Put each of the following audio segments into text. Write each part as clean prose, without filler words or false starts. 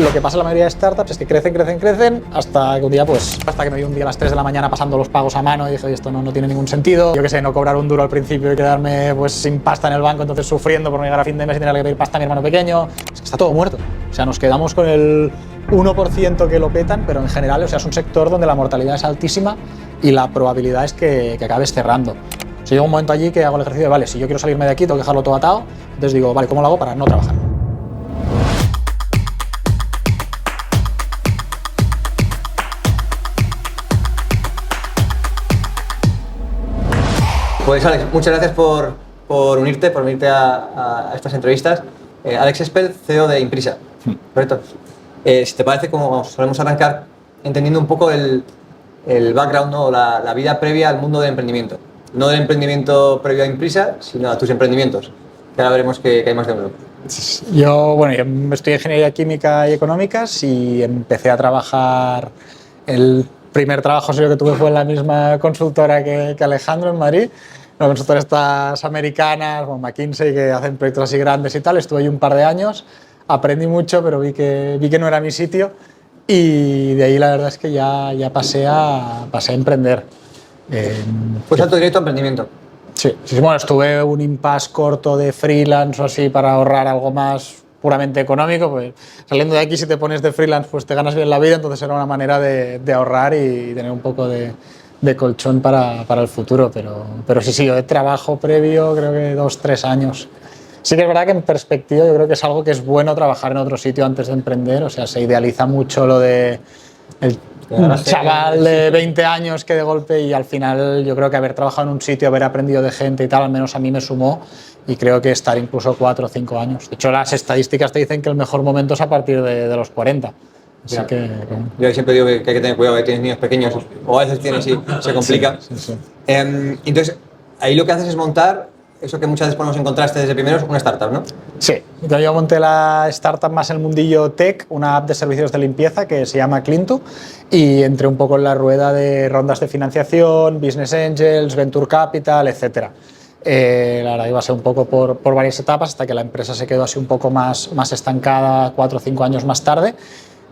lo que pasa en la mayoría de startups es que crecen hasta que un día, hasta que me vi un día a las 3 de la mañana pasando los pagos a mano y dije, oye, esto no tiene ningún sentido. Yo qué sé, no cobrar un duro al principio y quedarme sin pasta en el banco, entonces sufriendo por no llegar a fin de mes y tener que pedir pasta a mi hermano pequeño. Es que está todo muerto. O sea, nos quedamos con el 1% que lo petan, pero en general, o sea, es un sector donde la mortalidad es altísima y la probabilidad es que acabes cerrando. O sea, llega un momento allí que hago el ejercicio de, vale, si yo quiero salirme de aquí, tengo que dejarlo todo atado, entonces digo, vale, ¿cómo lo hago para no trabajar? Pues Alex, muchas gracias por unirte a estas entrevistas. Alex Espel, CEO de Imprisa, ¿correcto? Si te parece, como solemos arrancar entendiendo un poco el background, ¿no? La vida previa al mundo del emprendimiento. No del emprendimiento previo a Imprisa, sino a tus emprendimientos, que ahora veremos que hay más de uno. Yo estudié Ingeniería Química y Económicas y empecé a trabajar. El primer trabajo serio que tuve fue en la misma consultora que Alejandro en Madrid. Una consultora estas americanas, como McKinsey, que hacen proyectos así grandes y tal. Estuve ahí un par de años, aprendí mucho, pero vi que no era mi sitio y de ahí la verdad es que ya pasé a emprender. Pues salto directo a emprendimiento. Sí, bueno, estuve un impasse corto de freelance o así para ahorrar algo más puramente económico, pues saliendo de aquí si te pones de freelance pues te ganas bien la vida, entonces era una manera de ahorrar y tener un poco de colchón para el futuro, pero sí, yo de trabajo previo creo que 2-3 años. Sí que es verdad que en perspectiva yo creo que es algo que es bueno trabajar en otro sitio antes de emprender, o sea, se idealiza mucho lo de un chaval de 20 años que de golpe, y al final yo creo que haber trabajado en un sitio, haber aprendido de gente y tal, al menos a mí me sumó y creo que estar incluso 4 o 5 años. De hecho, las estadísticas te dicen que el mejor momento es a partir de los 40. Así que, yo siempre digo que hay que tener cuidado, que tienes niños pequeños o a veces tienes y se complica. Sí. Entonces, ahí lo que haces es montar eso que muchas veces ponemos en contraste desde primeros, una startup, ¿no? Sí, yo monté la startup más en el mundillo tech, una app de servicios de limpieza que se llama Clean2, y entré un poco en la rueda de rondas de financiación, business angels, venture capital, etc. La verdad iba a ser un poco por varias etapas hasta que la empresa se quedó así un poco más estancada 4 o 5 años más tarde.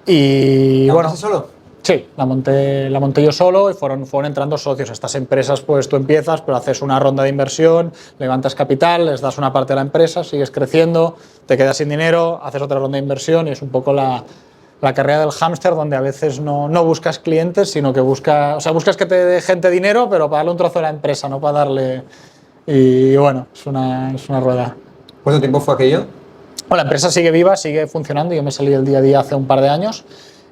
Y ¿La bueno, montaste solo? Sí, la monté yo solo y fueron entrando socios. Estas empresas, pues tú empiezas, pero haces una ronda de inversión, levantas capital, les das una parte de la empresa, sigues creciendo, te quedas sin dinero, haces otra ronda de inversión y es un poco la carrera del hámster, donde a veces no buscas clientes, sino que buscas que te dé gente dinero, pero para darle un trozo de la empresa, no para darle... Y bueno, es una rueda. ¿Cuánto tiempo fue aquello? Bueno, la empresa sigue viva, sigue funcionando. Yo me salí del día a día hace un par de años.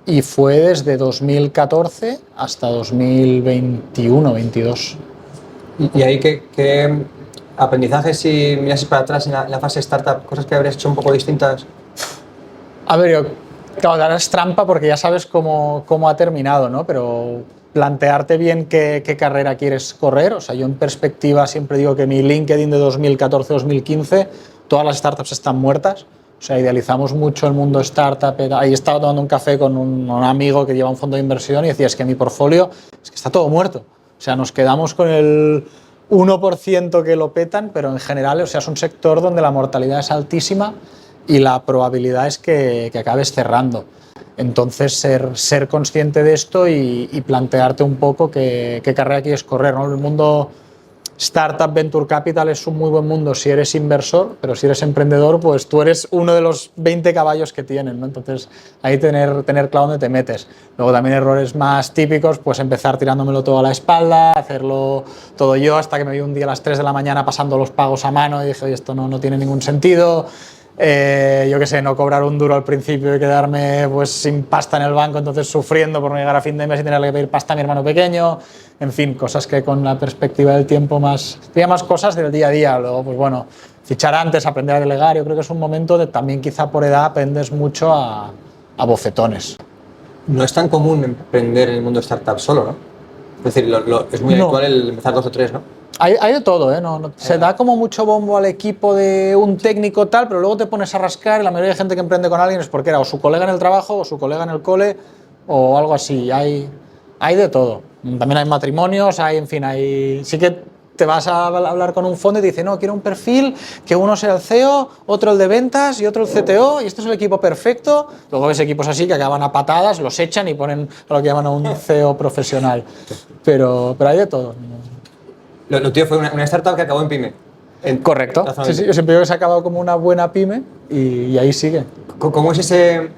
Y fue desde 2014 hasta 2021-22. ¿Y ahí qué aprendizajes, si miras para atrás en la fase startup, cosas que habrías hecho un poco distintas? A ver, claro, ahora es trampa porque ya sabes cómo ha terminado, ¿no? Pero plantearte bien qué carrera quieres correr. O sea, yo en perspectiva siempre digo que mi LinkedIn de 2014-2015, todas las startups están muertas. O sea, idealizamos mucho el mundo startup. Ahí estaba tomando un café con un amigo que lleva un fondo de inversión y decía, es que mi portfolio es que está todo muerto. O sea, nos quedamos con el 1% que lo petan, pero en general, o sea, es un sector donde la mortalidad es altísima y la probabilidad es que acabes cerrando. Entonces, ser consciente de esto y plantearte un poco qué carrera quieres correr, ¿no? El mundo Startup Venture Capital es un muy buen mundo si eres inversor, pero si eres emprendedor, pues tú eres uno de los 20 caballos que tienen, ¿no? Entonces, ahí tener claro dónde te metes. Luego también errores más típicos, pues empezar tirándomelo todo a la espalda, hacerlo todo yo, hasta que me vi un día a las 3 de la mañana pasando los pagos a mano y dije, oye, esto no tiene ningún sentido. Yo qué sé, no cobrar un duro al principio y quedarme pues sin pasta en el banco, entonces sufriendo por no llegar a fin de mes y tener que pedir pasta a mi hermano pequeño. En fin, cosas que con la perspectiva del tiempo tenía más cosas del día a día. Luego, pues bueno, fichar antes, aprender a delegar. Yo creo que es un momento de también, quizá por edad, aprendes mucho a bofetones. No es tan común emprender en el mundo startup solo, ¿no? Es decir, es muy habitual el empezar 2 o 3, ¿no? Hay de todo, ¿eh? Se da como mucho bombo al equipo de un técnico tal, pero luego te pones a rascar y la mayoría de gente que emprende con alguien es porque era o su colega en el trabajo o su colega en el cole o algo así. Hay de todo. También hay matrimonios, sí que te vas a hablar con un fondo y te dice, no, quiero un perfil que uno sea el CEO, otro el de ventas y otro el CTO, y este es el equipo perfecto. Luego ves equipos así que acaban a patadas, los echan y ponen a lo que llaman a un CEO profesional. Pero hay de todo. Lo tuyo fue una startup que acabó en pyme. Correcto. Sí, yo siempre digo que se ha acabado como una buena pyme y ahí sigue. ¿Cómo es ese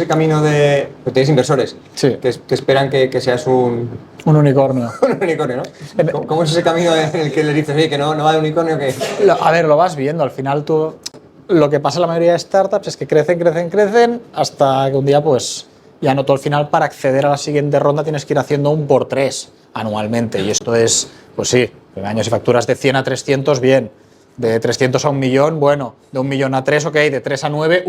camino de...? Pues tenéis inversores Sí. que esperan que seas un unicornio. un unicornio, ¿no? ¿Cómo es ese camino en el que le dices, oye, que no va de unicornio? Que... A ver, lo vas viendo. Al final tú... Lo que pasa en la mayoría de startups es que crecen hasta que un día pues ya no, todo al final para acceder a la siguiente ronda tienes que ir haciendo un por 3 anualmente y esto es, pues sí, en años y facturas de 100 a 300, bien, de 300 a 1 millón, bueno, de 1 millón a 3, ok, de 3 a 9,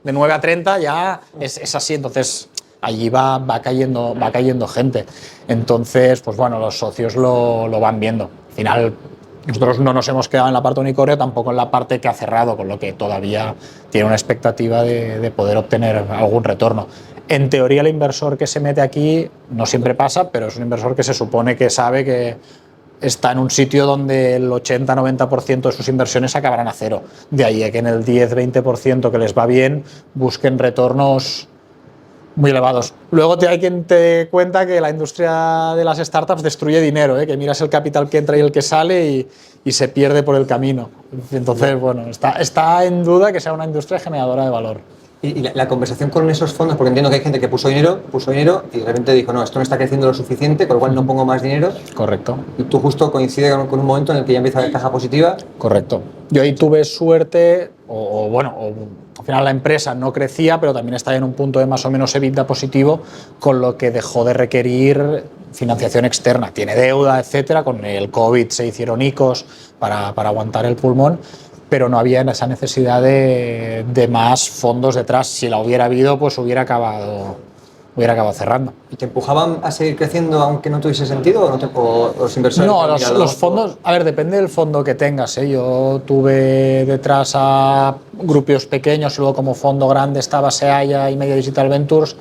de 9 a 30 ya es así, entonces allí va cayendo gente. Entonces, pues bueno, los socios lo van viendo. Al final, nosotros no nos hemos quedado en la parte unicornio, tampoco en la parte que ha cerrado, con lo que todavía tiene una expectativa de poder obtener algún retorno. En teoría, el inversor que se mete aquí no siempre pasa, pero es un inversor que se supone que sabe que está en un sitio donde el 80-90% de sus inversiones acabarán a cero. De ahí a que en el 10-20% que les va bien busquen retornos muy elevados. Luego hay quien te cuenta que la industria de las startups destruye dinero, que miras el capital que entra y el que sale y se pierde por el camino. Entonces, bueno, está en duda que sea una industria generadora de valor. Y la conversación con esos fondos, porque entiendo que hay gente que puso dinero y de repente dijo, no, esto no está creciendo lo suficiente, con lo cual no pongo más dinero. Correcto. Y tú justo coincide con un momento en el que ya empieza a haber caja positiva. Correcto. Yo ahí tuve suerte, al final la empresa no crecía, pero también estaba en un punto de más o menos EBITDA positivo, con lo que dejó de requerir financiación externa. Tiene deuda, etcétera, con el COVID se hicieron ICOs para aguantar el pulmón, pero no había esa necesidad de más fondos detrás. Si la hubiera habido, pues hubiera acabado cerrando. ¿Y te empujaban a seguir creciendo aunque no tuviese sentido o los inversores? No, los fondos, a ver, depende del fondo que tengas. Yo tuve detrás a grupos pequeños y luego como fondo grande estaba Seaya y Media Digital Ventures.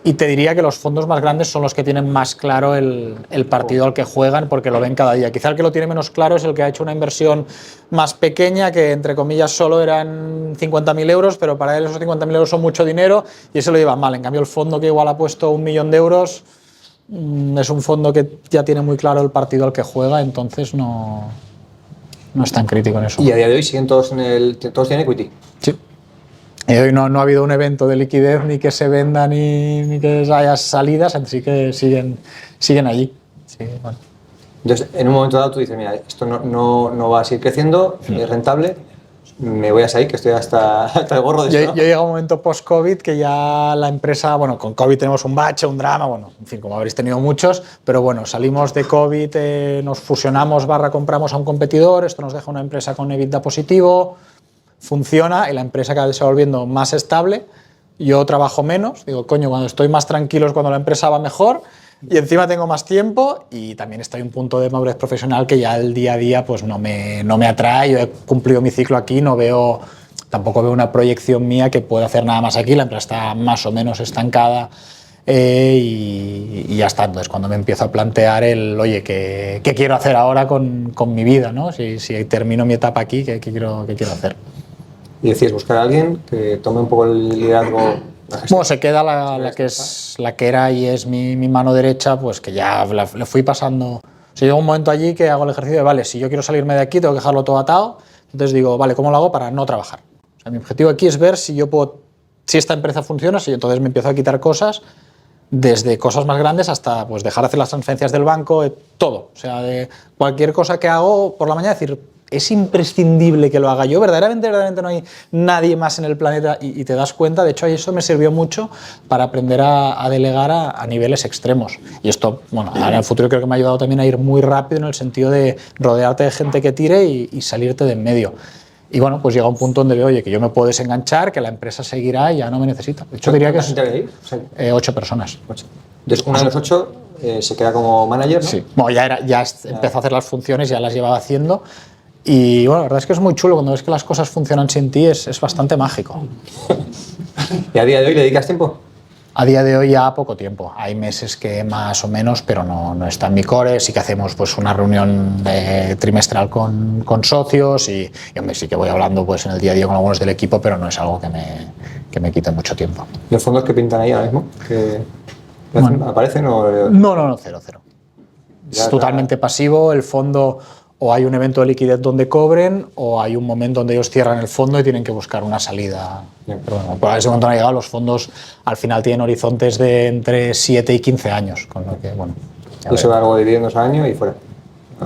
Y te diría que los fondos más grandes son los que tienen más claro el partido al que juegan porque lo ven cada día. Quizá el que lo tiene menos claro es el que ha hecho una inversión más pequeña que, entre comillas, solo eran 50.000 euros, pero para él esos 50.000 euros son mucho dinero y eso lo lleva mal. En cambio, el fondo que igual ha puesto 1 millón de euros es un fondo que ya tiene muy claro el partido al que juega, entonces no es tan crítico en eso. ¿Y a día de hoy siguen todos tienen equity? Sí. Hoy no ha habido un evento de liquidez ni que se venda ni que haya salidas, así que siguen allí. Sí, bueno. Entonces, en un momento dado tú dices, mira, esto no va a seguir creciendo, es rentable, me voy a salir, que estoy hasta el gorro de esto, ¿no? Yo llegué a un momento post-COVID que ya la empresa, bueno, con COVID tenemos un bache, un drama, bueno, en fin, como habréis tenido muchos, pero bueno, salimos de COVID, nos fusionamos / compramos a un competidor, esto nos deja una empresa con EBITDA positivo, funciona y la empresa cada vez se va volviendo más estable. Yo trabajo menos, digo, coño, cuando estoy más tranquilo es cuando la empresa va mejor y encima tengo más tiempo y también estoy en un punto de madurez profesional que ya el día a día pues no me atrae. Yo he cumplido mi ciclo aquí, tampoco veo una proyección mía que pueda hacer nada más aquí, la empresa está más o menos estancada y ya está. Entonces cuando me empiezo a plantear oye, ¿qué quiero hacer ahora con mi vida, ¿no? Si termino mi etapa aquí, ¿qué quiero hacer? Y decías, buscar a alguien que tome un poco el liderazgo. Bueno, se queda la que era y es mi mano derecha, pues que ya le fui pasando. O sea, llega un momento allí que hago el ejercicio de, vale, si yo quiero salirme de aquí, tengo que dejarlo todo atado. Entonces digo, vale, ¿cómo lo hago para no trabajar? O sea, mi objetivo aquí es ver si esta empresa funciona, si entonces me empiezo a quitar cosas, desde cosas más grandes hasta pues dejar de hacer las transferencias del banco, todo. O sea, de cualquier cosa que hago por la mañana, decir, es imprescindible que lo haga yo, verdaderamente no hay nadie más en el planeta y te das cuenta. De hecho, eso me sirvió mucho para aprender a delegar a niveles extremos. Y esto, bueno, ahora en el futuro creo que me ha ayudado también a ir muy rápido en el sentido de rodearte de gente que tire y salirte de en medio. Y bueno, pues llega un punto donde veo, oye, que yo me puedo desenganchar, que la empreza seguirá y ya no me necesita. De hecho, diría que es 8 personas. 8. Entonces, una de los 8 se queda como manager, ¿no? Sí. Bueno, ya empezó a hacer las funciones, ya las llevaba haciendo. Y bueno, la verdad es que es muy chulo, cuando ves que las cosas funcionan sin ti es bastante mágico. ¿Y a día de hoy le dedicas tiempo? A día de hoy ya poco tiempo. Hay meses que más o menos, pero no está en mi core. Sí que hacemos pues una reunión trimestral con socios y hombre, sí que voy hablando pues en el día a día con algunos del equipo, pero no es algo que me quite mucho tiempo. ¿Los fondos que pintan ahí ahora mismo? ¿Aparecen o...? No, cero. Es totalmente pasivo. El fondo, o hay un evento de liquidez donde cobren, o hay un momento donde ellos cierran el fondo y tienen que buscar una salida. Pero bueno, por ese momento no ha llegado. Los fondos al final tienen horizontes de entre 7 y 15 años, con lo que, bueno... Y se va algo de dividendos al año y fuera.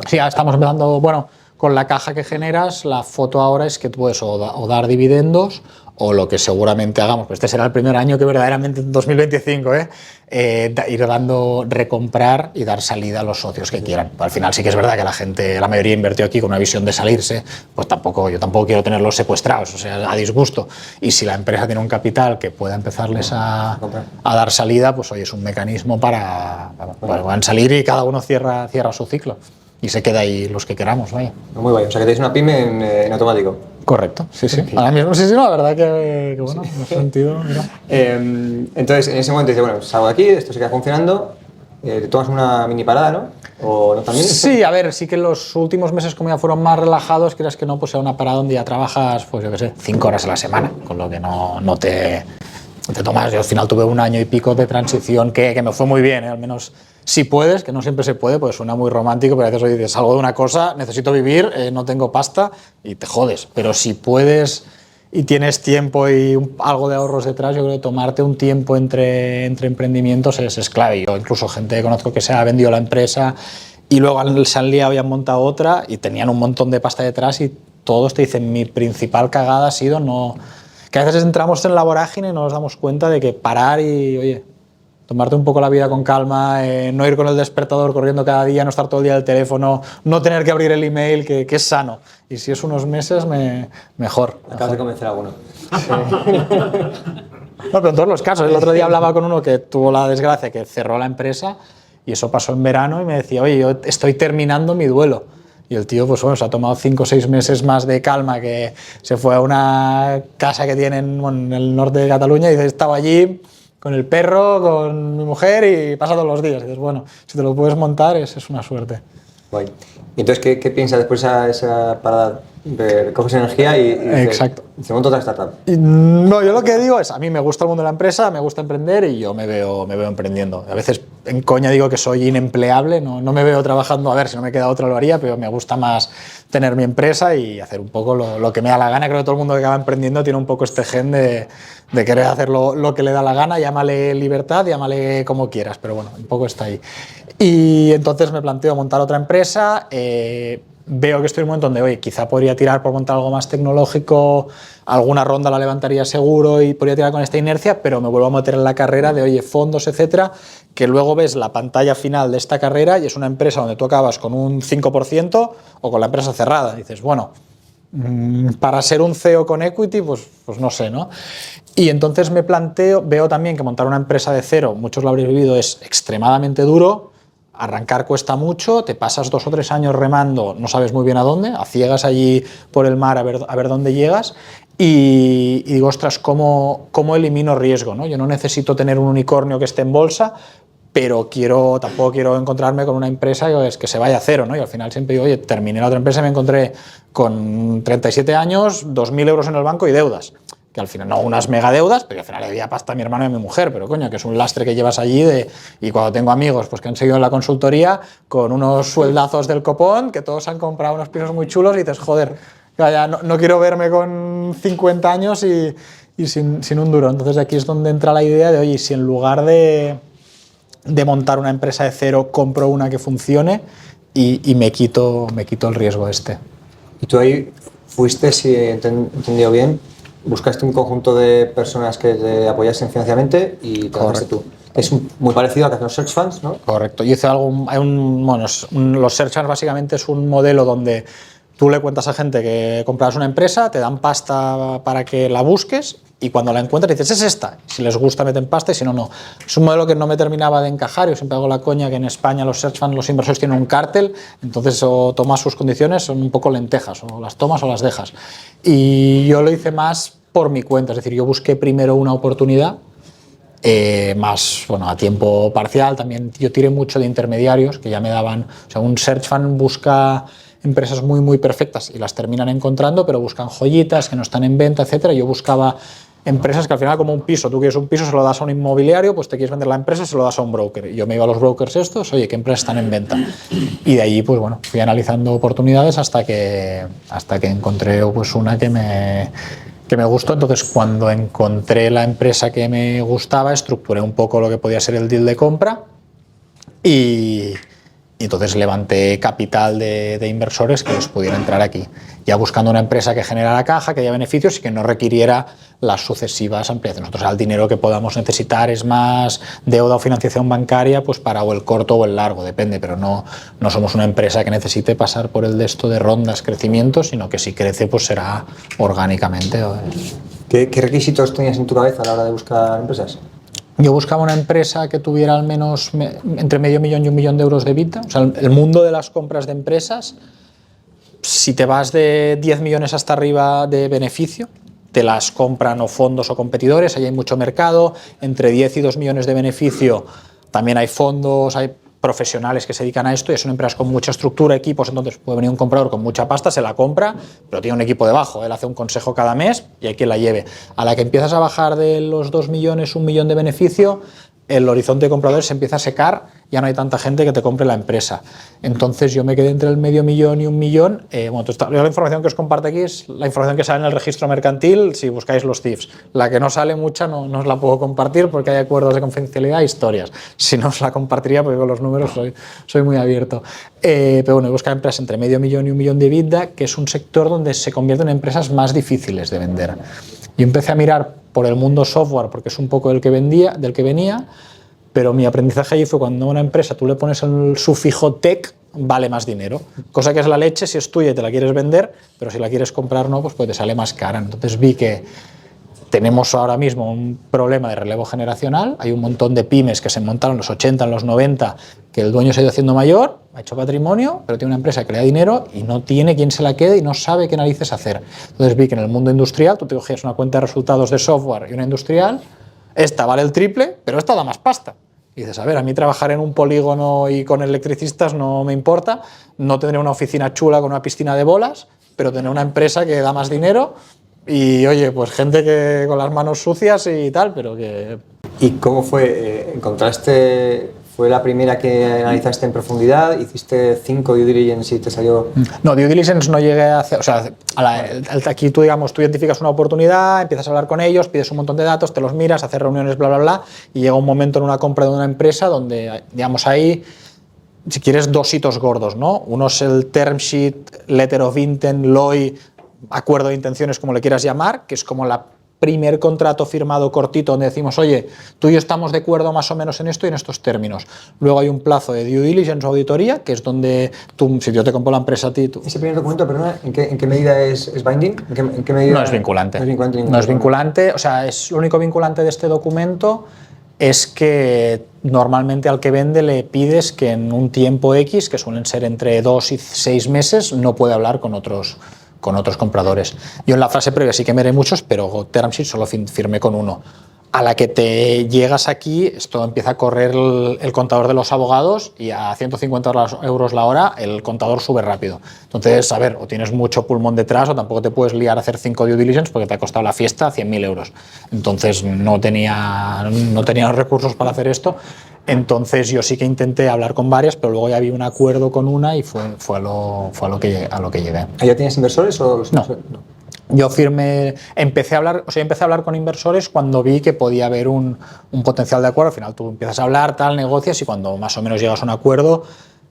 Sí, ya estamos empezando, bueno, con la caja que generas, la foto ahora es que tú puedes o dar dividendos o lo que seguramente hagamos, pues este será el primer año que verdaderamente en 2025, ir dando, recomprar y dar salida a los socios que quieran. Al final sí que es verdad que la mayoría invirtió aquí con una visión de salirse, pues yo tampoco quiero tenerlos secuestrados, o sea, a disgusto. Y si la empresa tiene un capital que pueda empezarles a dar salida, pues oye, es un mecanismo para puedan salir y cada uno cierra su ciclo. Y se queda ahí los que queramos, vaya. Muy guay, o sea que tenéis una pyme en automático. Correcto, sí. Ahora mismo sí, la verdad que bueno, en ese sentido, mira. Entonces, en ese momento dices, bueno, salgo de aquí, esto se queda funcionando, te tomas una mini parada, ¿no? ¿O no también? Sí, a ver, sí que los últimos meses como ya fueron más relajados, quieras que no, pues sea una parada donde ya trabajas, pues yo qué sé, 5 horas a la semana, con lo que no te tomas. Yo al final tuve un año y pico de transición que me fue muy bien, al menos si puedes, que no siempre se puede, pues suena muy romántico, pero a veces dices, salgo de una cosa, necesito vivir, no tengo pasta y te jodes, pero si puedes y tienes tiempo y algo de ahorros detrás, yo creo que tomarte un tiempo entre emprendimientos es clave. Yo incluso gente que conozco que se ha vendido la empresa y luego se han liado y han montado otra y tenían un montón de pasta detrás y todos te dicen, mi principal cagada ha sido que a veces entramos en la vorágine y no nos damos cuenta de que parar y, oye, tomarte un poco la vida con calma, no ir con el despertador corriendo cada día, no estar todo el día al teléfono, no tener que abrir el email, que es sano. Y si es unos meses, mejor. Acabas de convencer a alguno. No, pero en todos los casos. El otro día hablaba con uno que tuvo la desgracia que cerró la empresa y eso pasó en verano y me decía, oye, yo estoy terminando mi duelo. Y el tío, pues bueno, se ha tomado 5 o 6 meses más de calma, que se fue a una casa que tienen en el norte de Cataluña y dice, estaba allí con el perro, con mi mujer y pasa todos los días. Y dices, bueno, si te lo puedes montar es una suerte. Guay. ¿Y entonces qué piensas después de esa parada? Coges energía y Exacto. Se monta otra startup. No, yo lo que digo es, a mí me gusta el mundo de la empresa, me gusta emprender y yo me veo emprendiendo. A veces en coña digo que soy inempleable, no me veo trabajando, a ver, si no me queda otra lo haría, pero me gusta más tener mi empresa y hacer un poco lo que me da la gana. Creo que todo el mundo que acaba emprendiendo tiene un poco este gen de querer hacer lo que le da la gana, llámale libertad, llámale como quieras, pero bueno, un poco está ahí. Y entonces me planteo montar otra empresa, veo que estoy en un momento donde, oye, quizá podría tirar por montar algo más tecnológico, alguna ronda la levantaría seguro y podría tirar con esta inercia, pero me vuelvo a meter en la carrera de, oye, fondos, etcétera, que luego ves la pantalla final de esta carrera y es una empresa donde tú acabas con un 5% o con la empresa cerrada. Y dices, bueno, para ser un CEO con equity, pues no sé, ¿no? Y entonces me planteo, veo también que montar una empresa de cero, muchos lo habréis vivido, es extremadamente duro. Arrancar cuesta mucho, te pasas 2 o 3 años remando, no sabes muy bien a dónde, a ciegas allí por el mar a ver dónde llegas y digo, ostras, ¿cómo elimino riesgo, ¿no? Yo no necesito tener un unicornio que esté en bolsa, pero tampoco quiero encontrarme con una empresa que se vaya a cero, ¿no? Y al final siempre digo, oye, terminé la otra empresa y me encontré con 37 años, 2.000 euros en el banco y deudas. Que al final no unas mega deudas, pero al final le debía pasta a mi hermano y a mi mujer, pero coño, que es un lastre que llevas allí y cuando tengo amigos pues que han seguido en la consultoría con unos sueldazos del copón, que todos han comprado unos pisos muy chulos y dices, joder, ya no quiero verme con 50 años y sin un duro. Entonces aquí es donde entra la idea de, oye, si en lugar de montar una empresa de cero, compro una que funcione y me quito el riesgo este. Y tú ahí fuiste, si he entendido bien, buscaste un conjunto de personas que te apoyasen financieramente y te lanzaste tú. Es muy parecido a lo que hacen los search funds, ¿no? Correcto. Yo hice los search funds básicamente es un modelo donde tú le cuentas a gente que compras una empresa, te dan pasta para que la busques y cuando la encuentras dices, es esta. Si les gusta meten pasta y si no, no. Es un modelo que no me terminaba de encajar. Yo siempre hago la coña que en España los search funds, los inversores tienen un cártel, entonces o tomas sus condiciones, son un poco lentejas, o las tomas o las dejas. Y yo lo hice más por mi cuenta, es decir, yo busqué primero una oportunidad más bueno, a tiempo parcial. También yo tiré mucho de intermediarios que ya me daban, o sea, un search fund busca empresas muy muy perfectas y las terminan encontrando, pero buscan joyitas que no están en venta, etcétera. Yo buscaba empresas que al final, como un piso, tú quieres un piso, se lo das a un inmobiliario, pues te quieres vender la empresa, se lo das a un broker. Y yo me iba a los brokers estos, oye, ¿qué empresas están en venta? Y de allí, pues bueno, fui analizando oportunidades hasta que encontré pues una que me gustó. Entonces, cuando encontré la empresa que me gustaba, estructuré un poco lo que podía ser el deal de compra y entonces levanté capital de inversores que les pudiera entrar aquí, ya buscando una empresa que generara caja, que haya beneficios y que no requiriera las sucesivas ampliaciones. Nosotros el dinero que podamos necesitar es más deuda o financiación bancaria pues para o el corto o el largo, depende, pero no somos una empresa que necesite pasar por el de esto de rondas, crecimiento, sino que si crece pues será orgánicamente. ¿Qué requisitos tenías en tu cabeza a la hora de buscar empresas? Yo buscaba una empresa que tuviera al menos entre medio millón y 1 millón de euros de EBITDA. O sea, el mundo de las compras de empresas, si te vas de 10 millones hasta arriba de beneficio, te las compran o fondos o competidores, ahí hay mucho mercado. Entre 10 y 2 millones de beneficio también hay fondos, hay profesionales que se dedican a esto y son empresas con mucha estructura, equipos, entonces puede venir un comprador con mucha pasta, se la compra, pero tiene un equipo debajo, él hace un consejo cada mes y hay quien la lleve. A la que empiezas a bajar de los 2 millones, 1 millón de beneficio, el horizonte de compradores se empieza a secar, ya no hay tanta gente que te compre la empresa. Entonces yo me quedé entre el medio millón y 1 millón. Bueno, la información que os comparto aquí es la información que sale en el registro mercantil si buscáis los CIFs. La que no sale mucha no os la puedo compartir porque hay acuerdos de confidencialidad e historias. Si no os la compartiría porque con los números soy muy abierto. Pero bueno, he buscado empresas entre medio millón y 1 millón de EBITDA, que es un sector donde se convierten en empresas más difíciles de vender. Yo empecé a mirar por el mundo software porque es un poco del que venía, pero mi aprendizaje allí fue cuando a una empresa tú le pones el sufijo tech, vale más dinero. Cosa que es la leche si es tuya y te la quieres vender, pero si la quieres comprar no, pues te sale más cara. Entonces vi que tenemos ahora mismo un problema de relevo generacional, hay un montón de pymes que se montaron en los 80, en los 90, que el dueño se ha ido haciendo mayor, ha hecho patrimonio, pero tiene una empresa que le da dinero y no tiene quien se la quede y no sabe qué narices hacer. Entonces vi que en el mundo industrial tú te cogías una cuenta de resultados de software y una industrial, esta vale el triple, pero esta da más pasta. Y dices, a ver, a mí trabajar en un polígono y con electricistas no me importa, no tendré una oficina chula con una piscina de bolas, pero tener una empresa que da más dinero y, oye, pues gente que con las manos sucias y tal, pero que... ¿Y cómo fue? ¿Fue la primera que analizaste en profundidad? ¿Hiciste 5 due diligence y te salió...? No, due diligence no llegué a hacer... O sea, aquí tú identificas una oportunidad, empiezas a hablar con ellos, pides un montón de datos, te los miras, haces reuniones, bla, bla, bla, y llega un momento en una compra de una empresa donde, digamos, ahí, si quieres, 2 hitos gordos, ¿no? Uno es el term sheet, letter of intent, LOI, acuerdo de intenciones, como le quieras llamar, que es como la primer contrato firmado cortito donde decimos, oye, tú y yo estamos de acuerdo más o menos en esto y en estos términos. Luego hay un plazo de due diligence o auditoría, que es donde tú, si yo te compro la empresa a ti... Ese primer documento, perdona, ¿en qué medida es binding? ¿En qué medida? No es vinculante. No es vinculante, o sea, lo único vinculante de este documento es que normalmente al que vende le pides que en un tiempo X, que suelen ser entre 2 y 6 meses, no puede hablar con otros compradores. Yo en la fase previa sí que miré muchos, pero term sheet solo firmé con uno. A la que te llegas aquí, esto empieza a correr el contador de los abogados y a 150 euros la hora el contador sube rápido. Entonces, a ver, o tienes mucho pulmón detrás o tampoco te puedes liar a hacer 5 due diligence porque te ha costado la fiesta 100.000 euros. Entonces, no tenía los recursos para hacer esto. Entonces, yo sí que intenté hablar con varias, pero luego ya había un acuerdo con una y fue a lo que llegué. ¿Ya tienes inversores o no? Yo empecé a hablar con inversores cuando vi que podía haber un potencial de acuerdo. Al final tú empiezas a hablar, negocias y cuando más o menos llegas a un acuerdo,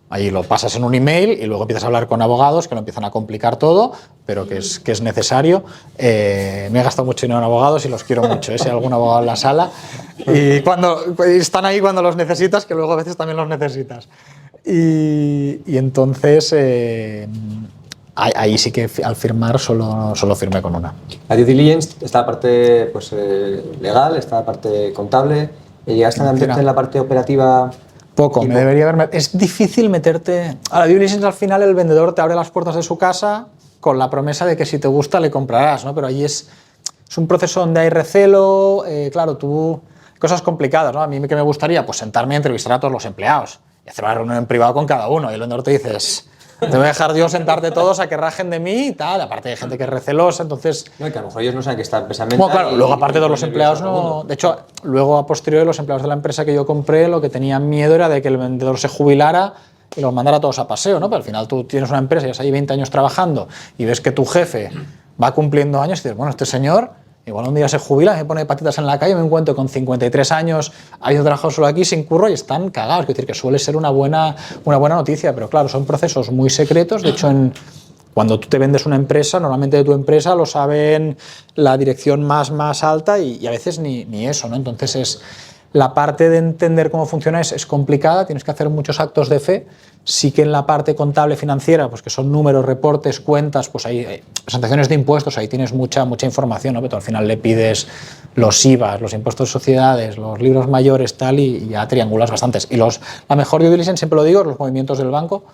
ahí lo pasas en un email y luego empiezas a hablar con abogados que lo empiezan a complicar todo, pero que es necesario. Me he gastado mucho dinero en abogados y los quiero mucho, si hay algún abogado en la sala. Y están ahí cuando los necesitas, que luego a veces también los necesitas. Y entonces... ahí sí que al firmar solo firmé con una. La due diligence está la parte pues, legal, está la parte contable. ¿Llegaste a meterte en la parte operativa? Poco, me debería haber... Es difícil meterte... A la due diligence al final el vendedor te abre las puertas de su casa con la promesa de que si te gusta le comprarás, ¿no? Pero ahí es un proceso donde hay recelo, claro, tú... cosas complicadas, ¿no? A mí que me gustaría, pues sentarme y entrevistar a todos los empleados y hacer una reunión en privado con cada uno. Y el vendedor te dices, te voy a dejar yo sentarte todos a que rajen de mí y tal. Aparte hay gente que es recelosa, entonces... No, y que a lo mejor ellos no saben que está empresa Bueno, claro, luego aparte de los empleados no... De hecho, luego a posteriori los empleados de la empresa que yo compré lo que tenían miedo era de que el vendedor se jubilara y los mandara todos a paseo, ¿no? Pero al final tú tienes una empresa, ya has ahí 20 años trabajando y ves que tu jefe va cumpliendo años y dices, bueno, este señor igual un día se jubila, me pone patitas en la calle, me encuentro con 53 años, ha ido trabajando solo aquí sin curro y están cagados. Es decir, que suele ser una buena noticia, pero claro, son procesos muy secretos. De hecho, cuando tú te vendes una empresa, normalmente de tu empresa lo saben la dirección más alta y a veces ni eso, ¿no? Entonces la parte de entender cómo funciona es complicada, tienes que hacer muchos actos de fe. Sí que en la parte contable financiera, pues que son números, reportes, cuentas, pues hay presentaciones de impuestos, ahí tienes mucha información, ¿no? Pero al final le pides los IVAs, los impuestos de sociedades, los libros mayores, tal, y ya triangulas bastantes. Y la mejor due diligence, siempre lo digo, es los movimientos del banco.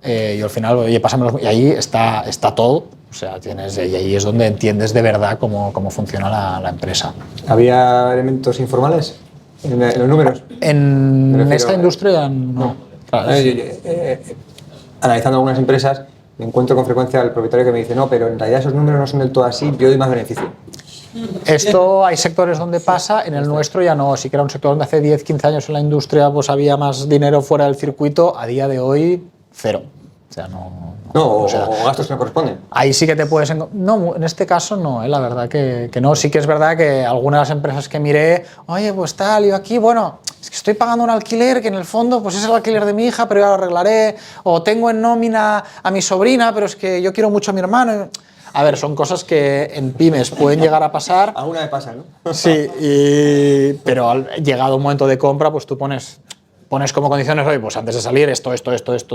Y al final, oye, pásamelos, y ahí está todo. O sea, y ahí es donde entiendes de verdad cómo funciona la empresa. ¿Había elementos informales en los números? En esta industria no. Claro, analizando algunas empresas, me encuentro con frecuencia al propietario que me dice, no, pero en realidad esos números no son del todo así, yo doy más beneficio. Esto hay sectores donde pasa, en el nuestro ya no. Sí que era un sector donde hace 10, 15 años en la industria pues había más dinero fuera del circuito, a día de hoy, cero. O sea, o gastos que no corresponden. Ahí sí que te puedes... No, en este caso no, la verdad que no. Sí que es verdad que algunas de las empresas que miré, oye, pues tal, yo aquí, bueno, es que estoy pagando un alquiler que en el fondo pues es el alquiler de mi hija, pero ya lo arreglaré. O tengo en nómina a mi sobrina, pero es que yo quiero mucho a mi hermano. A ver, son cosas que en pymes pueden llegar a pasar. Alguna vez pasa, ¿no? Sí, pero llegado un momento de compra, pues tú pones como condiciones, oye, pues antes de salir esto,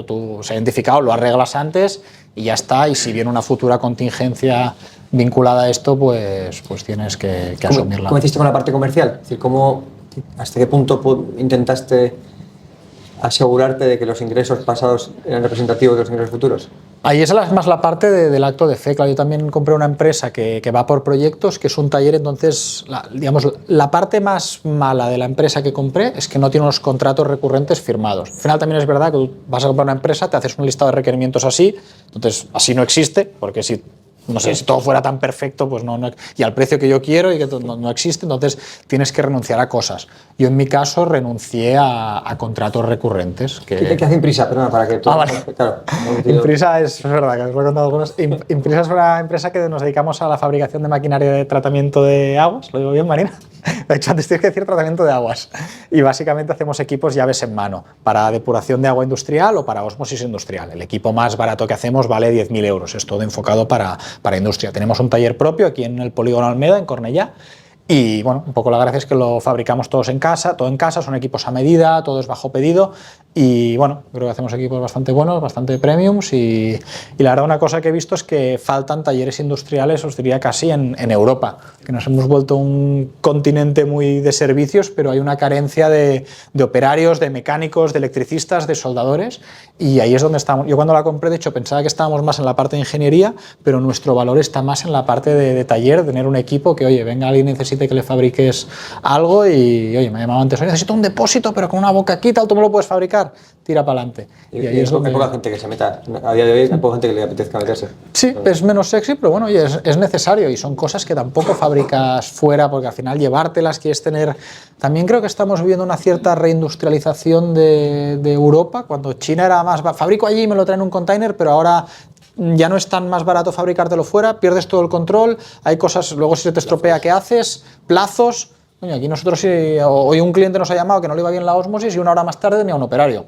tú se ha identificado, lo arreglas antes y ya está, y si viene una futura contingencia vinculada a esto, pues tienes que asumirla. ¿Cómo hiciste con la parte comercial? Es decir, ¿hasta qué punto intentaste asegurarte de que los ingresos pasados eran representativos de los ingresos futuros? Ahí es más la parte del acto de fe. Claro, yo también compré una empresa que va por proyectos, que es un taller, entonces, la parte más mala de la empresa que compré es que no tiene unos contratos recurrentes firmados. Al final también es verdad que tú vas a comprar una empresa, te haces un listado de requerimientos así, entonces así no existe, porque si todo fuera tan perfecto, pues no, y al precio que yo quiero y que no existe, entonces tienes que renunciar a cosas. Yo en mi caso renuncié a contratos recurrentes. ¿Qué hace Imprisa? Perdona, para que tú... Vale. Claro, Imprisa es verdad, que os lo he contado algunos. Imprisa es una empresa que nos dedicamos a la fabricación de maquinaria de tratamiento de aguas. ¿Lo digo bien, Marina? De hecho, antes tienes que decir tratamiento de aguas. Y básicamente hacemos equipos llaves en mano para depuración de agua industrial o para ósmosis industrial. El equipo más barato que hacemos vale 10.000 euros. Es todo enfocado para industria. Tenemos un taller propio aquí en el Polígono Almeda, en Cornellá. Y bueno, un poco la gracia es que lo fabricamos todo en casa, son equipos a medida, todo es bajo pedido. Y bueno, creo que hacemos equipos bastante buenos, bastante premiums. Y la verdad, una cosa que he visto es que faltan talleres industriales, os diría casi en Europa, que nos hemos vuelto un continente muy de servicios, pero hay una carencia de operarios, de mecánicos, de electricistas, de soldadores. Y ahí es donde estamos. Yo cuando la compré, de hecho, pensaba que estábamos más en la parte de ingeniería, pero nuestro valor está más en la parte de taller, tener un equipo que, oye, venga alguien necesite que le fabriques algo y, oye, me ha llamado antes, oye, necesito un depósito, pero con una boca aquí, tal, ¿tú me lo puedes fabricar? Tira para adelante. Y ahí es donde... Hay poca gente que se meta, a día de hoy hay poca gente que le apetezca meterse. Sí, es menos sexy, pero bueno, oye, es necesario y son cosas que tampoco fabricas fuera, porque al final llevártelas quieres tener... También creo que estamos viviendo una cierta reindustrialización de Europa, cuando China era más... Fabrico allí y me lo traen en un container, pero ahora... ya no es tan más barato fabricártelo fuera, pierdes todo el control, hay cosas, luego si se te estropea, ¿qué haces? Plazos. Oye, aquí nosotros, hoy un cliente nos ha llamado que no le iba bien la ósmosis y una hora más tarde tenía un operario.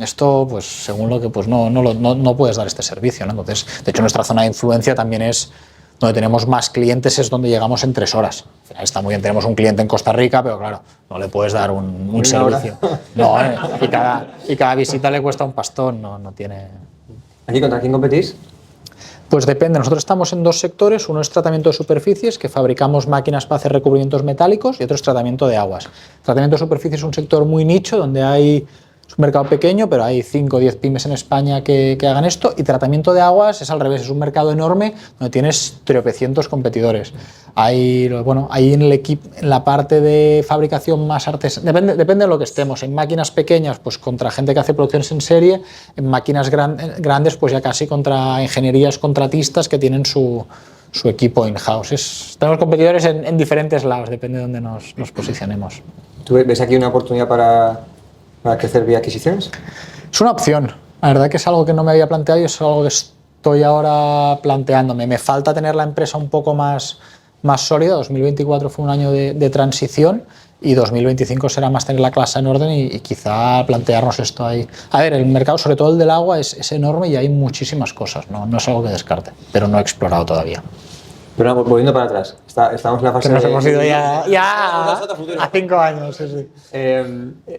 Esto, pues según lo que, pues no puedes dar este servicio, ¿no? Entonces, de hecho, nuestra zona de influencia también es donde tenemos más clientes, es donde llegamos en 3 horas. Al final está muy bien, tenemos un cliente en Costa Rica, pero claro, no le puedes dar un servicio. No, y cada visita le cuesta un pastón, no tiene... ¿Aquí contra quién competís? Pues depende, nosotros estamos en 2 sectores, uno es tratamiento de superficies, que fabricamos máquinas para hacer recubrimientos metálicos, y otro es tratamiento de aguas. Tratamiento de superficies es un sector muy nicho, donde hay Es un mercado pequeño, pero hay 5 o 10 pymes en España que hagan esto, y tratamiento de aguas es al revés, es un mercado enorme donde tienes tropecientos competidores. Hay, bueno, ahí en la parte de fabricación más artesanal, depende de lo que estemos. En máquinas pequeñas, pues contra gente que hace producciones en serie; en máquinas grandes, pues ya casi contra ingenierías contratistas que tienen su equipo in-house. Tenemos competidores en diferentes lados, depende de dónde nos posicionemos. ¿Tú ves aquí una oportunidad para crecer vía adquisiciones? Es una opción. La verdad que es algo que no me había planteado y es algo que estoy ahora planteándome. Me falta tener la empresa un poco más sólida. 2024 fue un año de transición y 2025 será más tener la clase en orden y quizá plantearnos esto ahí. A ver, el mercado, sobre todo el del agua, es enorme y hay muchísimas cosas. No es algo que descarte, pero no he explorado todavía. Pero no, volviendo para atrás, estamos en la fase que nos hemos ido ya a 5 años. Sí.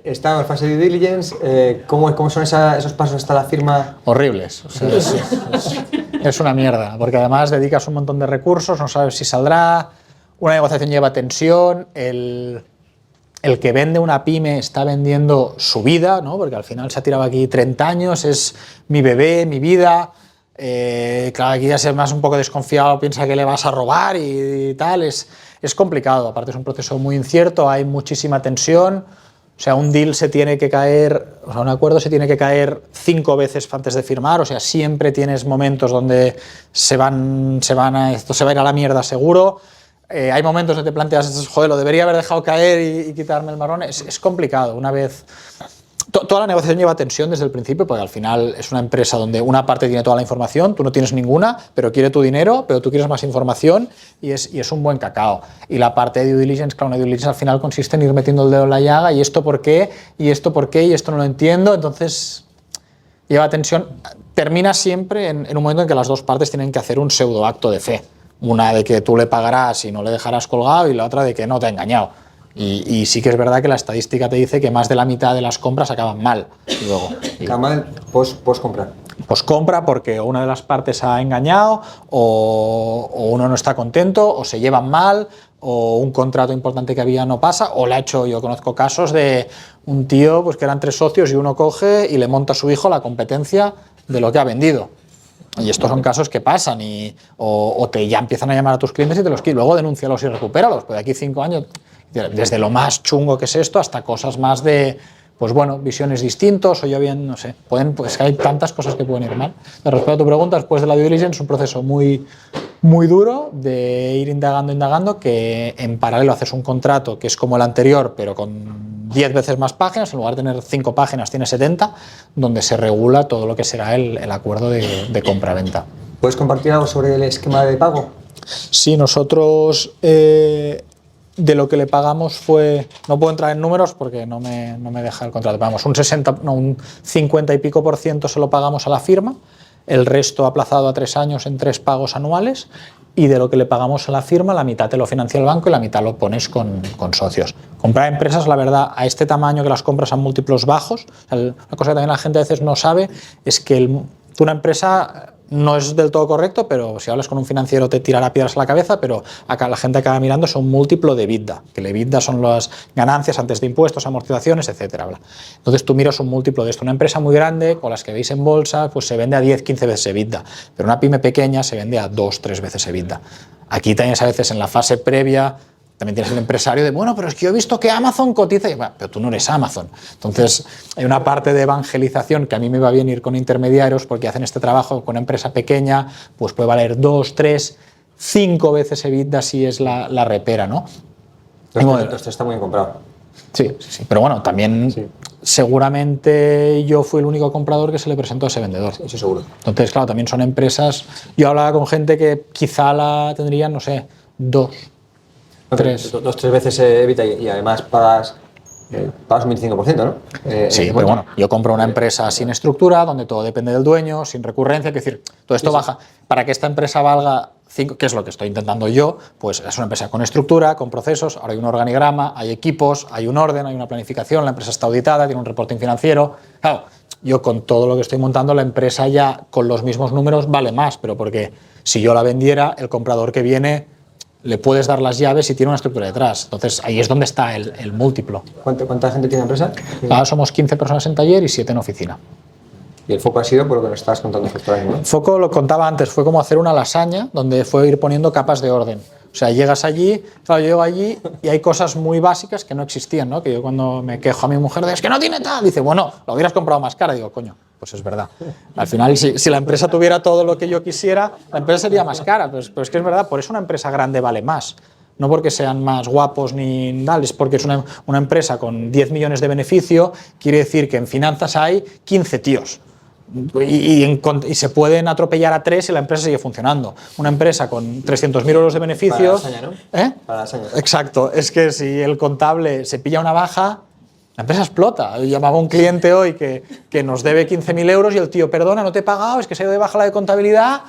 Estamos en fase de due diligence. ¿Cómo son esos pasos hasta la firma? Horribles. O sea, es una mierda, porque además dedicas un montón de recursos, no sabes si saldrá, una negociación lleva tensión, el que vende una pyme está vendiendo su vida, ¿no? Porque al final se ha tirado aquí 30 años, es mi bebé, mi vida. Claro, aquí ya se más un poco desconfiado, piensa que le vas a robar y tal. Es complicado, aparte es un proceso muy incierto, hay muchísima tensión. O sea, un deal se tiene que caer, o sea, un acuerdo se tiene que caer 5 veces antes de firmar. O sea, siempre tienes momentos donde esto se va a ir a la mierda seguro. Hay momentos en que te planteas, joder, lo debería haber dejado caer y quitarme el marrón. Es complicado. Una vez toda la negociación lleva tensión desde el principio, porque al final es una empresa donde una parte tiene toda la información, tú no tienes ninguna, pero quiere tu dinero, pero tú quieres más información, y es un buen cacao. Y la parte de due diligence, claro, una due diligence al final consiste en ir metiendo el dedo en la llaga, y esto por qué, y esto por qué, y esto no lo entiendo. Entonces lleva tensión. Termina siempre en un momento en que las dos partes tienen que hacer un pseudo acto de fe. Una de que tú le pagarás y no le dejarás colgado, y la otra de que no te ha engañado. Y sí que es verdad que la estadística te dice que más de la mitad de las compras acaban mal luego. Acaban mal post-compra. Post-compra porque una de las partes ha engañado, o uno no está contento, o se llevan mal, o un contrato importante que había no pasa, o le ha hecho, yo conozco casos de un tío pues que eran 3 socios y uno coge y le monta a su hijo la competencia de lo que ha vendido. Y estos son casos que pasan, o ya empiezan a llamar a tus clientes y te los quitan. Luego denúncialos y recupéralos, pues de aquí 5 años, desde lo más chungo que es esto hasta cosas más de, pues bueno, visiones distintos, o yo bien, no sé, pues hay tantas cosas que pueden ir mal. Respecto a tu pregunta, después de la due diligence es un proceso muy duro de ir indagando, que en paralelo haces un contrato que es como el anterior, pero con 10 veces más páginas. En lugar de tener 5 páginas, tiene 70, donde se regula todo lo que será el acuerdo de compra-venta. ¿Puedes compartir algo sobre el esquema de pago? Sí, nosotros de lo que le pagamos fue, no puedo entrar en números porque no me deja el contrato, pagamos un 50 y pico % se lo pagamos a la firma, el resto aplazado a 3 años en 3 pagos anuales, y de lo que le pagamos a la firma, la mitad te lo financia el banco y la mitad lo pones con socios. Comprar empresas, la verdad, a este tamaño, que las compras a múltiplos bajos, una cosa que también la gente a veces no sabe es que una empresa no es del todo correcto, pero si hablas con un financiero te tirará piedras a la cabeza, pero acá la gente acaba mirando son múltiplo de EBITDA, que el EBITDA son las ganancias antes de impuestos, amortizaciones, etcétera. Entonces tú miras un múltiplo de esto. Una empresa muy grande, con las que veis en bolsa, pues se vende a 10-15 veces EBITDA, pero una pyme pequeña se vende a 2-3 veces EBITDA. Aquí también a veces en la fase previa también tienes el empresario de, bueno, pero es que yo he visto que Amazon cotiza, y, bueno, pero tú no eres Amazon. Entonces hay una parte de evangelización que a mí me va bien ir con intermediarios, porque hacen este trabajo con una empresa pequeña, pues puede valer 2, 3, 5 veces EBITDA si es la repera, ¿no? Esto está muy bien comprado. Sí, pero bueno, también seguramente yo fui el único comprador que se le presentó a ese vendedor. Eso seguro. Entonces, claro, también son empresas, yo hablaba con gente que quizá la tendrían, no sé, 2, 3 veces evita, y además pagas un 25%, ¿no? Sí, pero bueno, yo compro una empresa sin estructura, donde todo depende del dueño, sin recurrencia, es decir, todo esto baja. Para que esta empresa valga 5, que es lo que estoy intentando yo, pues es una empresa con estructura, con procesos, ahora hay un organigrama, hay equipos, hay un orden, hay una planificación, la empresa está auditada, tiene un reporting financiero. Claro, yo con todo lo que estoy montando, la empresa ya con los mismos números vale más, pero porque si yo la vendiera, el comprador que viene le puedes dar las llaves y tiene una estructura detrás. Entonces, ahí es donde está el múltiplo. ¿Cuánta gente tiene la empresa? Ahora somos 15 personas en taller y 7 en oficina. Y el foco ha sido por lo que nos estabas contando justo ahora, ¿no? El foco, lo contaba antes, fue como hacer una lasaña donde fue ir poniendo capas de orden. O sea, llegas allí, claro, yo llego allí y hay cosas muy básicas que no existían, ¿no? Que yo cuando me quejo a mi mujer de es que no tiene tal, dice, bueno, lo hubieras comprado más cara. Digo, coño, pues es verdad. Al final, si la empresa tuviera todo lo que yo quisiera, la empresa sería más cara. Pero es que es verdad, por eso una empresa grande vale más. No porque sean más guapos ni tal, es porque es una empresa con 10 millones de beneficio, quiere decir que en finanzas hay 15 tíos. Y se pueden atropellar a 3 y la empresa sigue funcionando. Una empresa con 300.000 euros de beneficio... Para la hazaña, ¿no? ¿Eh? Para la hazaña. Exacto, es que si el contable se pilla una baja, la empresa explota. Yo llamaba a un cliente hoy que nos debe 15.000 euros y el tío, perdona, no te he pagado, es que se ha ido de baja la de contabilidad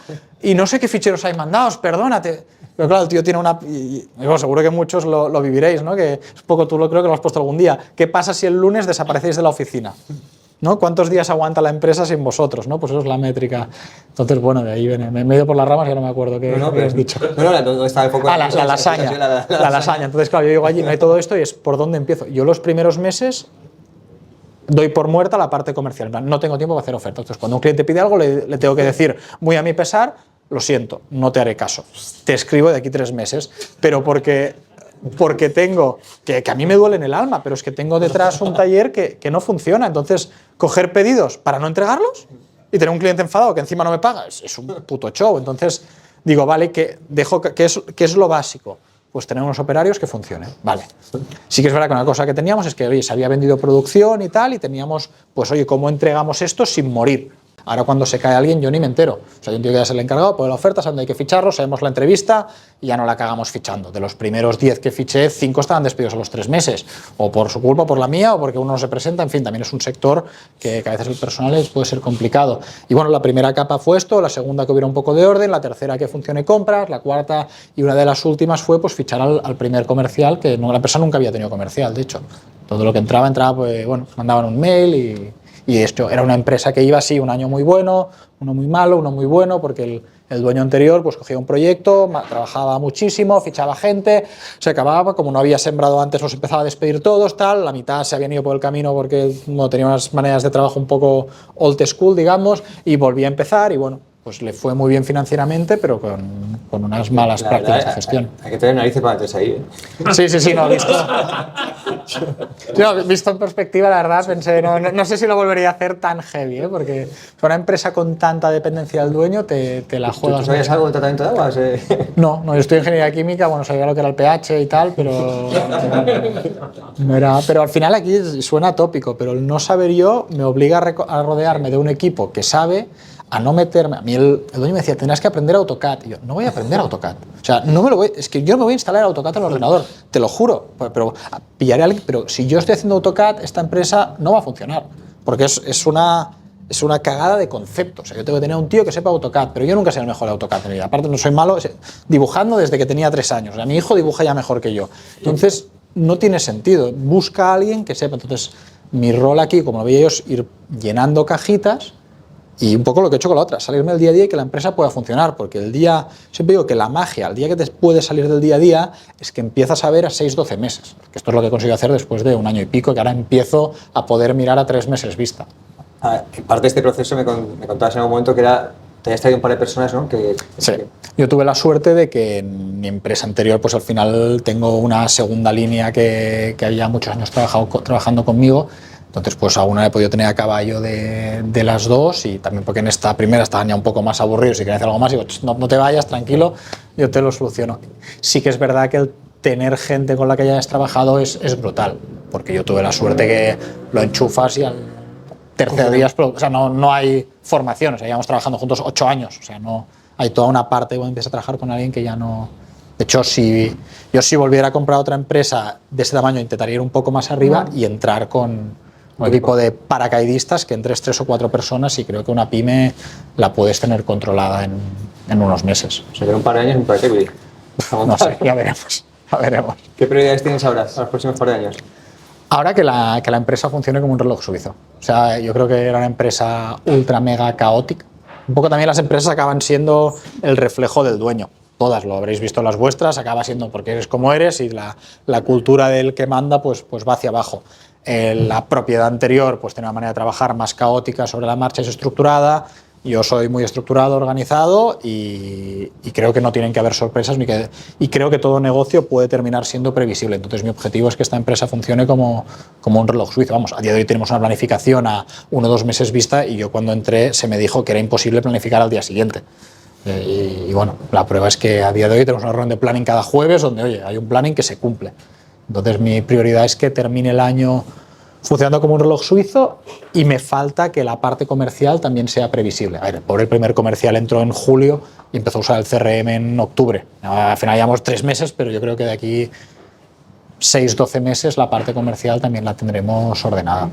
y no sé qué ficheros hay mandados, perdónate. Pero claro, el tío tiene una... Y, bueno, seguro que muchos lo viviréis, ¿no? Que es poco, tú lo creo que lo has puesto algún día. ¿Qué pasa si el lunes desaparecéis de la oficina? ¿No? ¿Cuántos días aguanta la empresa sin vosotros? ¿No? Pues eso es la métrica. Entonces, bueno, de ahí viene. Me he ido por las ramas y no me acuerdo qué has dicho. No estaba el foco. La lasaña. La lasaña. Entonces, claro, yo llego allí, no hay todo esto y es por dónde empiezo. Yo los primeros meses doy por muerta la parte comercial. No tengo tiempo para hacer ofertas. Entonces, cuando un cliente pide algo, le tengo que decir, muy a mi pesar, lo siento, no te haré caso. Te escribo de aquí 3 meses. Pero porque tengo, que a mí me duele en el alma, pero es que tengo detrás un taller que no funciona. Entonces, coger pedidos para no entregarlos y tener un cliente enfadado que encima no me paga, es un puto show. Entonces, digo, vale, ¿qué es lo básico? Pues tener unos operarios que funcionen. Vale. Sí que es verdad que una cosa que teníamos es que, oye, se había vendido producción y tal, y teníamos, pues, oye, ¿cómo entregamos esto sin morir? Ahora cuando se cae alguien yo ni me entero. O sea, yo entiendo que ya es el encargado, pone la oferta, sabe dónde hay que ficharlo, sabemos la entrevista y ya no la cagamos fichando. De los primeros 10 que fiché, 5 estaban despedidos a los 3 meses. O por su culpa, o por la mía, o porque uno no se presenta. En fin, también es un sector que a veces el personal puede ser complicado. Y bueno, la primera capa fue esto, la segunda que hubiera un poco de orden, la tercera que funcione compras, la cuarta y una de las últimas fue pues fichar al primer comercial, que no, la empresa nunca había tenido comercial, de hecho. Todo lo que entraba, pues bueno, mandaban un mail y esto era una empresa que iba así, un año muy bueno, uno muy malo, uno muy bueno, porque el dueño anterior pues cogía un proyecto, trabajaba muchísimo, fichaba gente, se acababa, como no había sembrado antes, los empezaba a despedir todos, tal, la mitad se habían ido por el camino porque no tenía unas maneras de trabajo un poco old school, digamos, y volvía a empezar y bueno, pues le fue muy bien financieramente, pero con unas malas prácticas de gestión. Hay que tener narices para meterse ahí, ¿eh? Sí, no, visto en perspectiva, la verdad, pensé, no sé si lo volvería a hacer tan heavy, ¿eh? Porque una empresa con tanta dependencia del dueño te la juegas. ¿Tú sabías algo del tratamiento de aguas? No, yo estoy en ingeniería química, bueno, sabía lo que era el pH y tal, pero no era. Pero al final aquí suena tópico, pero el no saber yo me obliga a rodearme de un equipo que sabe, a no meterme. A mí el dueño me decía, tendrás que aprender AutoCAD. Y yo, no voy a aprender AutoCAD. O sea, es que yo no me voy a instalar AutoCAD en el ordenador, te lo juro. Pero pillaré a alguien. Pero si yo estoy haciendo AutoCAD, esta empresa no va a funcionar. Porque es una cagada de concepto. O sea, yo tengo que tener un tío que sepa AutoCAD, pero yo nunca sé el mejor AutoCAD en mi vida. Aparte, no soy malo dibujando desde que tenía 3 años. O sea, mi hijo dibuja ya mejor que yo. Entonces, no tiene sentido. Busca a alguien que sepa. Entonces, mi rol aquí, como lo veía yo, es ir llenando cajitas. Y un poco lo que he hecho con la otra, salirme del día a día y que la empresa pueda funcionar, porque siempre digo que la magia, el día que te puedes salir del día a día, es que empiezas a ver a 6-12 meses, que esto es lo que he conseguido hacer después de 1 año y pico, que ahora empiezo a poder mirar a 3 meses vista. En parte de este proceso me contabas en algún momento que te habías traído un par de personas, ¿no? Sí, yo tuve la suerte de que en mi empresa anterior, pues al final tengo una segunda línea que había muchos años trabajando conmigo. Entonces, pues a una le he podido tener a caballo de las dos y también porque en esta primera estaban ya un poco más aburridos y querían hacer algo más y digo, no te vayas, tranquilo, yo te lo soluciono. Sí que es verdad que el tener gente con la que hayas trabajado es brutal, porque yo tuve la suerte que lo enchufas y al tercer día, o sea, no hay formación, o sea, llevamos trabajando juntos 8 años, o sea, no hay toda una parte cuando empiezas a trabajar con alguien que ya no... De hecho, si volviera a comprar otra empresa de ese tamaño, intentaría ir un poco más arriba y entrar con un equipo de paracaidistas que entres 3 o 4 personas y creo que una pyme la puedes tener controlada en unos meses. O sea, que en un par de años me parece que... No sé, ya veremos. ¿Qué prioridades tienes ahora, a los próximos par de años? Ahora que la empresa funcione como un reloj suizo. O sea, yo creo que era una empresa ultra mega caótica. Un poco también las empresas acaban siendo el reflejo del dueño. todas, lo habréis visto en las vuestras, acaba siendo porque eres como eres y la cultura del que manda pues va hacia abajo. La propiedad anterior pues tiene una manera de trabajar más caótica, sobre la marcha, es estructurada. Yo soy muy estructurado, organizado y creo que no tienen que haber sorpresas y creo que todo negocio puede terminar siendo previsible. Entonces mi objetivo es que esta empresa funcione como un reloj suizo. Vamos, a día de hoy tenemos una planificación a 1 o 2 meses vista y yo cuando entré se me dijo que era imposible planificar al día siguiente. Y bueno, la prueba es que a día de hoy tenemos una reunión de planning cada jueves donde, oye, hay un planning que se cumple. Entonces mi prioridad es que termine el año funcionando como un reloj suizo y me falta que la parte comercial también sea previsible. A ver, el primer comercial entró en julio y empezó a usar el CRM en octubre. Al final llevamos 3 meses, pero yo creo que de aquí 6-12 meses la parte comercial también la tendremos ordenada.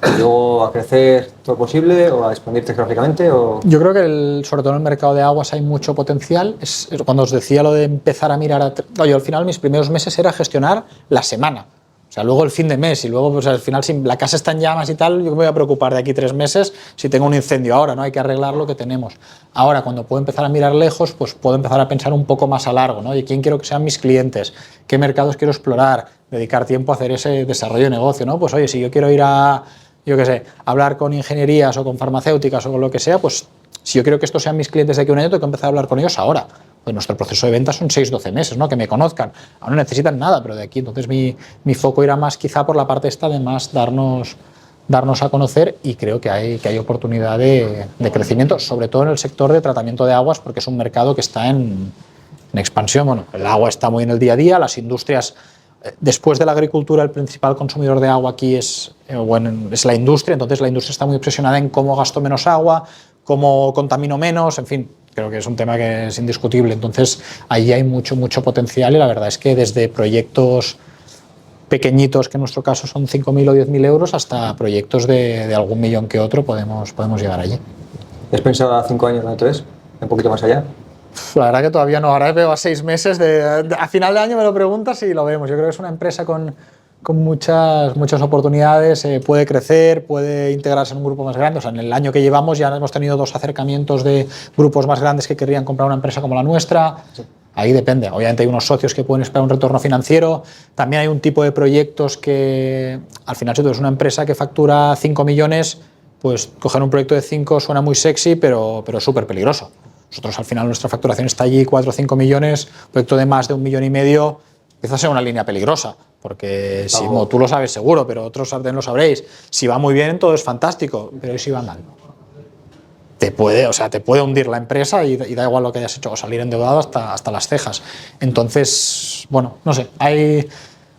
¿Y luego a crecer todo posible o a expandirte geográficamente? O... Yo creo que sobre todo en el mercado de aguas hay mucho potencial. Cuando os decía lo de empezar a mirar... Oye, al final mis primeros meses era gestionar la semana. O sea, luego el fin de mes y luego pues, al final si la casa está en llamas y tal, yo me voy a preocupar de aquí 3 meses si tengo un incendio ahora, ¿no? Hay que arreglar lo que tenemos. Ahora, cuando puedo empezar a mirar lejos, pues puedo empezar a pensar un poco más a largo, ¿no? ¿Y quién quiero que sean mis clientes? ¿Qué mercados quiero explorar? Dedicar tiempo a hacer ese desarrollo de negocio, ¿no? Pues oye, si yo quiero ir a, yo qué sé, hablar con ingenierías o con farmacéuticas o con lo que sea, pues si yo quiero que estos sean mis clientes de aquí a un año, tengo que empezar a hablar con ellos ahora. Pues nuestro proceso de venta son 6-12 meses, ¿no? Que me conozcan. Ahora no necesitan nada, pero de aquí. Entonces mi foco irá más quizá por la parte esta de más darnos a conocer y creo que hay oportunidad de crecimiento, sobre todo en el sector de tratamiento de aguas, porque es un mercado que está en expansión. Bueno, el agua está muy en el día a día, las industrias... Después de la agricultura, el principal consumidor de agua aquí es la industria, entonces la industria está muy obsesionada en cómo gasto menos agua, cómo contamino menos, en fin, creo que es un tema que es indiscutible. Entonces, ahí hay mucho potencial y la verdad es que desde proyectos pequeñitos, que en nuestro caso son 5.000 o 10.000 euros, hasta proyectos de algún millón que otro, podemos llegar allí. ¿Has pensado a 5 años dónde es? ¿Un poquito más allá? La verdad que todavía no, ahora veo a 6 meses, a final de año me lo preguntas y lo vemos. Yo creo que es una empresa con muchas oportunidades, puede crecer, puede integrarse en un grupo más grande. O sea, en el año que llevamos ya hemos tenido 2 acercamientos de grupos más grandes que querrían comprar una empresa como la nuestra. Sí. Ahí depende. Obviamente hay unos socios que pueden esperar un retorno financiero. También hay un tipo de proyectos que, al final, si tú eres una empresa que factura 5 millones, pues coger un proyecto de 5 suena muy sexy, pero es súper peligroso. Nosotros, al final, nuestra facturación está allí, 4 o 5 millones, proyecto de más de 1,5 millones, empieza a ser una línea peligrosa, porque si, tú lo sabes seguro, pero otros también lo sabréis, si va muy bien todo es fantástico, pero si va mal, te puede hundir la empresa y da igual lo que hayas hecho, o salir endeudado hasta las cejas. Entonces, bueno, no sé,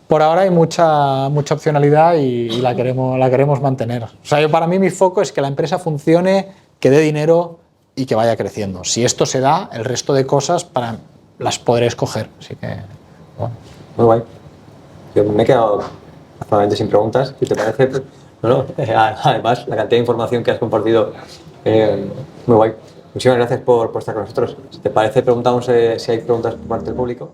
por ahora hay mucha opcionalidad y la queremos mantener. O sea, para mí mi foco es que la empresa funcione, que dé dinero y que vaya creciendo. Si esto se da, el resto de cosas las podré escoger. Así que, bueno. Muy guay. Yo me he quedado actualmente sin preguntas. Si te parece, además, la cantidad de información que has compartido, muy guay. Muchísimas gracias por estar con nosotros. Si te parece, preguntamos si hay preguntas por parte del público.